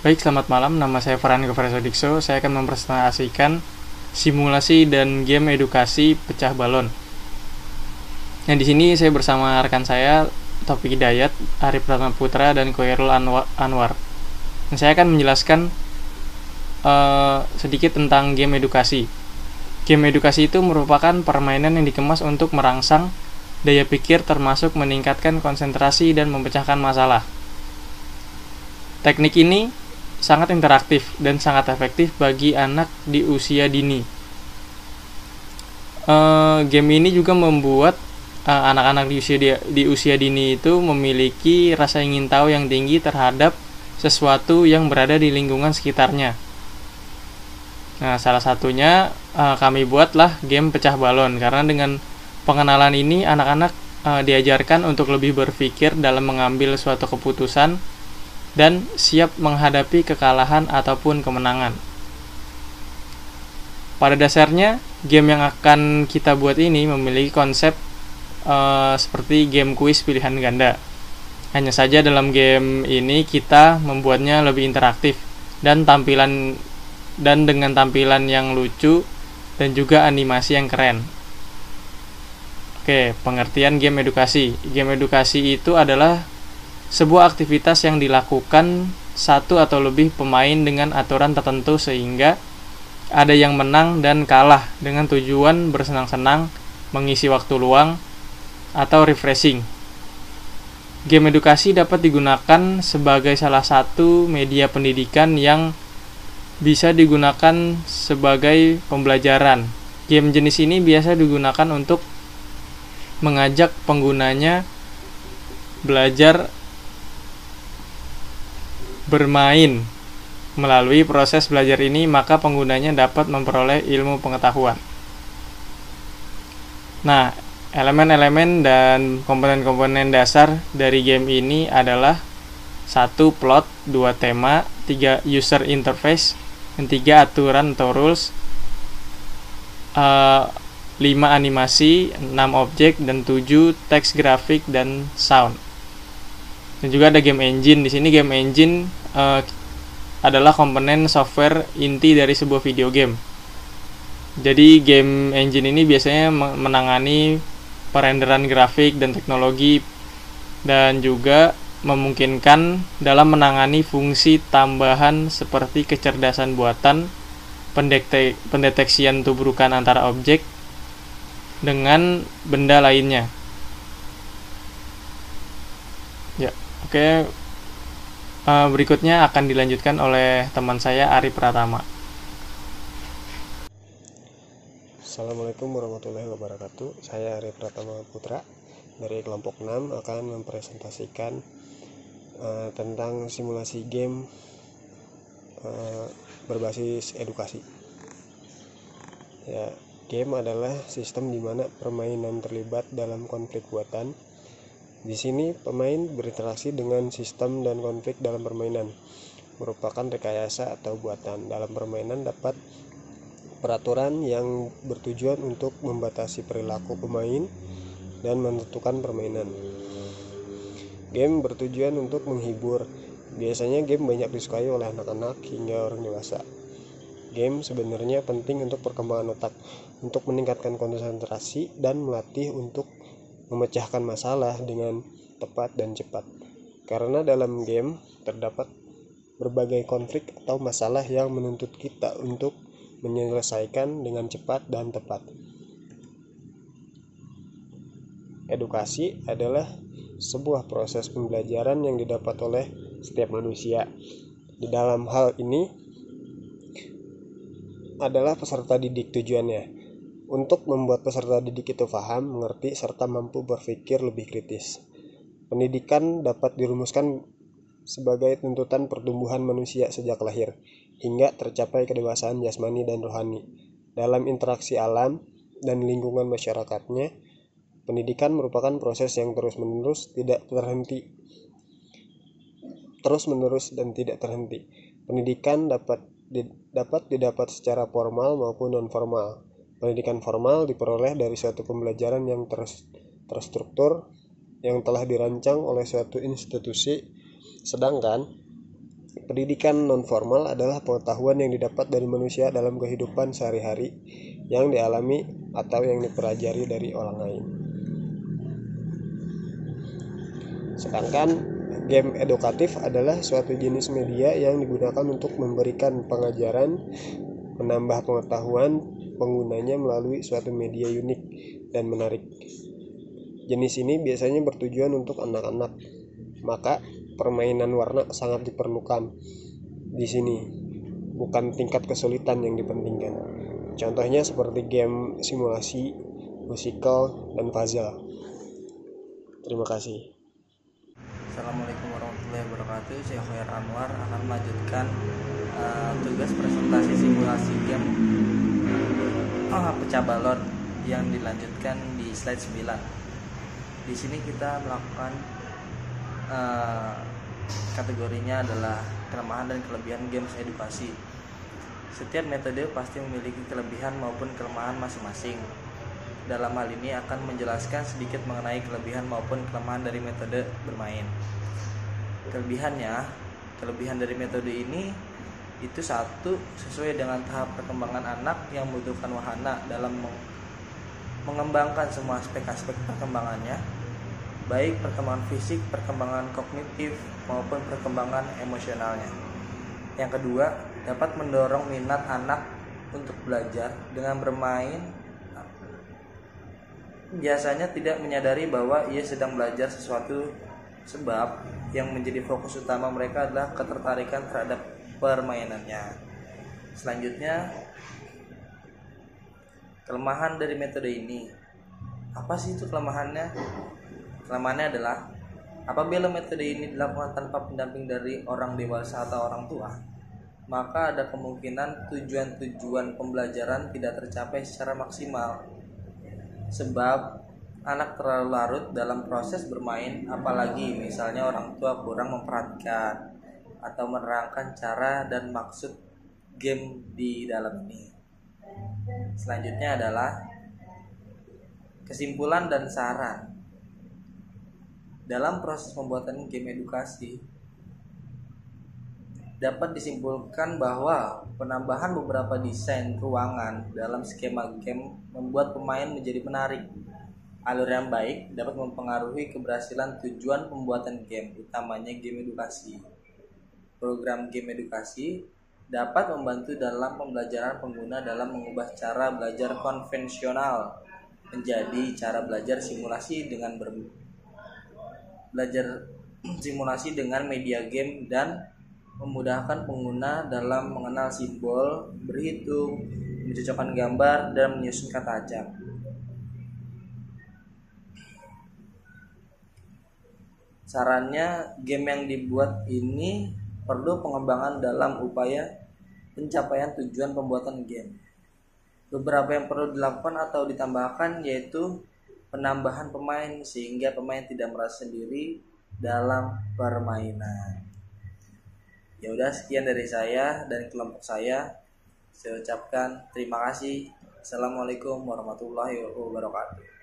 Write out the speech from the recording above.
Baik, selamat malam. Nama saya Farhan Govaresodikso. Saya akan mempresentasikan simulasi dan game edukasi pecah balon. Nah, di sini saya bersama rekan saya Taufik Hidayat, Arif Pratama Putra, dan Koirul Anwar. Dan saya akan menjelaskan sedikit tentang game edukasi. Game edukasi itu merupakan permainan yang dikemas untuk merangsang daya pikir termasuk meningkatkan konsentrasi dan memecahkan masalah. Teknik ini sangat interaktif dan sangat efektif bagi anak di usia dini. Game ini juga membuat anak-anak di usia dini itu memiliki rasa ingin tahu yang tinggi terhadap sesuatu yang berada di lingkungan sekitarnya. Nah, salah satunya kami buatlah game pecah balon, karena dengan pengenalan ini anak-anak diajarkan untuk lebih berpikir dalam mengambil suatu keputusan dan siap menghadapi kekalahan ataupun kemenangan. Pada dasarnya, game yang akan kita buat ini memiliki konsep seperti game kuis pilihan ganda. Hanya saja dalam game ini kita membuatnya lebih interaktif dan dengan tampilan yang lucu dan juga animasi yang keren. Oke, pengertian game edukasi. Game edukasi itu adalah sebuah aktivitas yang dilakukan satu atau lebih pemain dengan aturan tertentu sehingga ada yang menang dan kalah dengan tujuan bersenang-senang, mengisi waktu luang, atau refreshing. Game edukasi dapat digunakan sebagai salah satu media pendidikan yang bisa digunakan sebagai pembelajaran. Game jenis ini biasa digunakan untuk mengajak penggunanya belajar bermain. Melalui proses belajar ini, maka penggunanya dapat memperoleh ilmu pengetahuan. Nah, elemen-elemen dan komponen-komponen dasar dari game ini adalah 1. Plot, 2. Tema, 3. User interface, dan 3. Aturan atau rules, 5. Animasi, 6. Objek, dan 7. Teks grafik dan sound. Dan juga ada game engine. Di sini game engine adalah komponen software inti dari sebuah video game. Jadi game engine ini biasanya menangani perenderan grafik dan teknologi, dan juga memungkinkan dalam menangani fungsi tambahan seperti kecerdasan buatan, pendeteksian tubrukan antara objek dengan benda lainnya. Ya, oke. Berikutnya akan dilanjutkan oleh teman saya Arif Pratama. Assalamualaikum warahmatullahi wabarakatuh. Saya Arif Pratama Putra dari kelompok 6 akan mempresentasikan tentang simulasi game berbasis edukasi. Ya, game adalah sistem di mana permainan terlibat dalam konflik buatan. Di sini pemain berinteraksi dengan sistem dan konflik dalam permainan, merupakan rekayasa atau buatan. Dalam permainan dapat peraturan yang bertujuan untuk membatasi perilaku pemain dan menentukan permainan. Game bertujuan untuk menghibur. Biasanya game banyak disukai oleh anak-anak hingga orang dewasa. Game sebenarnya penting untuk perkembangan otak, untuk meningkatkan konsentrasi dan melatih untuk memecahkan masalah dengan tepat dan cepat. Karena dalam game terdapat berbagai konflik atau masalah yang menuntut kita untuk menyelesaikan dengan cepat dan tepat. Edukasi adalah sebuah proses pembelajaran yang didapat oleh setiap manusia. Di dalam hal ini adalah peserta didik tujuannya untuk membuat peserta didik itu paham, mengerti, serta mampu berpikir lebih kritis. Pendidikan dapat dirumuskan sebagai tuntutan pertumbuhan manusia sejak lahir hingga tercapai kedewasaan jasmani dan rohani. Dalam interaksi alam dan lingkungan masyarakatnya, pendidikan merupakan proses yang terus-menerus dan tidak terhenti. Pendidikan dapat didapat secara formal maupun non-formal. Pendidikan formal diperoleh dari suatu pembelajaran yang terstruktur yang telah dirancang oleh suatu institusi, sedangkan Pendidikan non-formal adalah pengetahuan yang didapat dari manusia dalam kehidupan sehari-hari yang dialami atau yang dipelajari dari orang lain. Sedangkan game edukatif adalah suatu jenis media yang digunakan untuk memberikan pengajaran, menambah pengetahuan penggunanya melalui suatu media unik dan menarik. Jenis ini biasanya bertujuan untuk anak-anak, maka permainan warna sangat diperlukan di sini, bukan tingkat kesulitan yang dipentingkan. Contohnya seperti game simulasi, musikal, dan puzzle. Terima kasih. Assalamualaikum warahmatullahi wabarakatuh. Saya Khair Anwar akan melanjutkan tugas presentasi simulasi game pecah balon yang dilanjutkan di slide 9. Di sini kita melakukan kategorinya adalah kelemahan dan kelebihan games edukasi. Setiap metode pasti memiliki kelebihan maupun kelemahan masing-masing. Dalam hal ini akan menjelaskan sedikit mengenai kelebihan maupun kelemahan dari metode bermain. Kelebihan dari metode ini itu satu, sesuai dengan tahap perkembangan anak yang membutuhkan wahana dalam mengembangkan semua aspek-aspek perkembangannya, baik perkembangan fisik, perkembangan kognitif, maupun perkembangan emosionalnya. Yang kedua, dapat mendorong minat anak untuk belajar dengan bermain. Biasanya tidak menyadari bahwa ia sedang belajar sesuatu, sebab yang menjadi fokus utama mereka adalah ketertarikan terhadap permainannya. Selanjutnya, kelemahan dari metode ini. Apa sih itu kelemahannya? Kelemahannya adalah apabila metode ini dilakukan tanpa pendamping dari orang dewasa atau orang tua, maka ada kemungkinan tujuan-tujuan pembelajaran tidak tercapai secara maksimal. Sebab anak terlalu larut dalam proses bermain, apalagi misalnya orang tua kurang memperhatikan atau menerangkan cara dan maksud game di dalam ini. Selanjutnya adalah kesimpulan dan saran. Dalam proses pembuatan game edukasi, dapat disimpulkan bahwa penambahan beberapa desain ruangan dalam skema game membuat pemain menjadi menarik. Alur yang baik dapat mempengaruhi keberhasilan tujuan pembuatan game, utamanya game edukasi. Program game edukasi dapat membantu dalam pembelajaran pengguna dalam mengubah cara belajar konvensional menjadi cara belajar simulasi dengan dengan media game dan memudahkan pengguna dalam mengenal simbol, berhitung, mencocokkan gambar, dan menyusun kata acak. Sarannya, game yang dibuat ini perlu pengembangan dalam upaya pencapaian tujuan pembuatan game. Beberapa yang perlu dilakukan atau ditambahkan yaitu penambahan pemain sehingga pemain tidak merasa sendiri dalam permainan. Ya udah, sekian dari saya dan kelompok saya. Saya ucapkan terima kasih. Assalamualaikum warahmatullahi wabarakatuh.